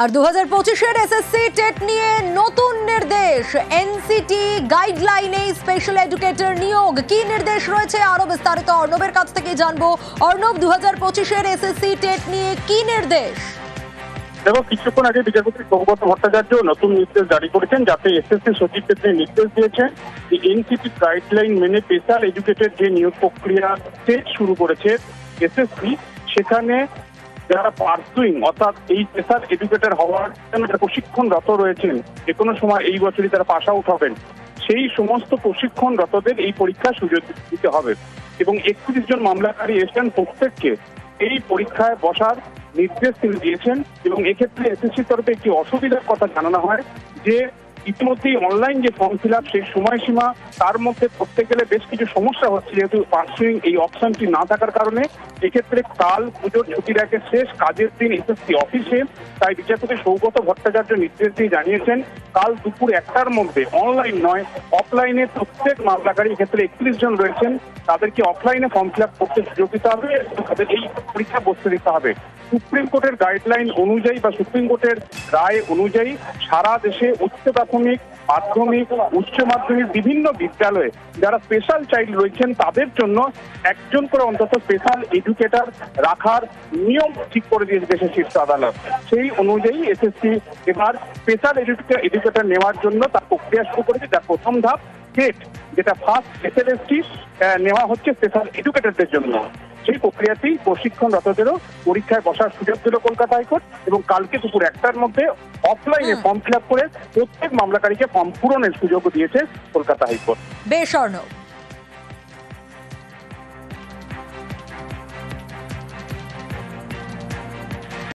আর 2025-এর SSC TET নিয়ে নতুন নির্দেশ, এনসিটি গাইডলাইনে স্পেশাল এডুকেটর নিয়োগ। কি নির্দেশ রয়েছে আরো বিস্তারিত অর্ণবের কাছ থেকে জানবো। অর্ণব, 2025-এর এসএসসি টেট নিয়ে কি নির্দেশ? দেখো, কিছুক্ষণ আগে বিচারপতি সৌগত ভট্টাচার্য নতুন নির্দেশ জারি করেছেন, যাতে এসএসসি সচিব ক্ষেত্রে নির্দেশ দিয়েছেন যে এনসিটি গাইডলাইন মেনে স্পেশাল এডুকেটর যে নিয়োগ প্রক্রিয়া টেট শুরু করেছে এসএসসি, সেখানে যারা পার্সুইং অর্থাৎ এই স্পেশাল এডুকেটর হওয়ার জন্য প্রশিক্ষণরত রয়েছেন, যে কোনো সময় এই বছরই তারা পাস আউট হবেন, সেই সমস্ত প্রশিক্ষণরতদের এই পরীক্ষার সুযোগ দিতে হবে। এবং 31 জন মামলাকারী এসেছেন, প্রত্যেককে এই পরীক্ষায় বসার নির্দেশ তিনি দিয়েছেন। এবং এক্ষেত্রে এসএসসির তরফে একটি অসুবিধার কথা জানানো হয় যে ইতিমধ্যেই অনলাইন যে ফর্ম ফিল আপ, সেই সময়সীমা তার মধ্যে করতে গেলে বেশ কিছু সমস্যা হচ্ছে, যেহেতু পার্সুইং এই অপশনটি না থাকার কারণে। এক্ষেত্রে কাল পুজোর ছুটির আগে শেষ কাজের দিন এসএসসি অফিসে, তাই বিচারপতি সৌগত ভট্টাচার্য নির্দেশ দিয়ে জানিয়েছেন কাল দুপুর 1টার মধ্যে অনলাইন নয় অফলাইনে প্রত্যেক মামলাকারী, এক্ষেত্রে 31 জন রয়েছেন, তাদেরকে অফলাইনে ফর্ম ফিল আপ করতে সুযোগ দিতে হবে, তাদের এই পরীক্ষা বসতে দিতে হবে। সুপ্রিম কোর্টের গাইডলাইন অনুযায়ী বা সুপ্রিম কোর্টের রায় অনুযায়ী সারা দেশে উচ্চ প্রাথমিক, মাধ্যমিক, উচ্চ মাধ্যমিক বিভিন্ন বিদ্যালয়ে যারা স্পেশাল চাইল্ড রয়েছেন তাদের জন্য একজন করে অন্তত স্পেশাল এডুকেটর রাখার নিয়ম ঠিক করে দিয়েছে দেশের শীর্ষ আদালত। সেই অনুযায়ী এসএসসি এবার স্পেশাল এডুকেটর নেওয়ার জন্য তার প্রক্রিয়া শুরু করেছে, যার প্রথম ধাপ টেট, যেটা ফার্স্ট এসএলএসটি নেওয়া হচ্ছে স্পেশাল এডুকেটরদের জন্য। সেই প্রক্রিয়াতেই প্রশিক্ষণরতদেরও পরীক্ষায় বসার সুযোগ দিল কলকাতা হাইকোর্ট, এবং কালকে দুপুর 1টার মধ্যে অফলাইনে ফর্ম ফিল আপ করে প্রত্যেক মামলাকারীকে ফর্ম পূরণের সুযোগ দিয়েছে কলকাতা হাইকোর্ট। বেশ অর্ণব।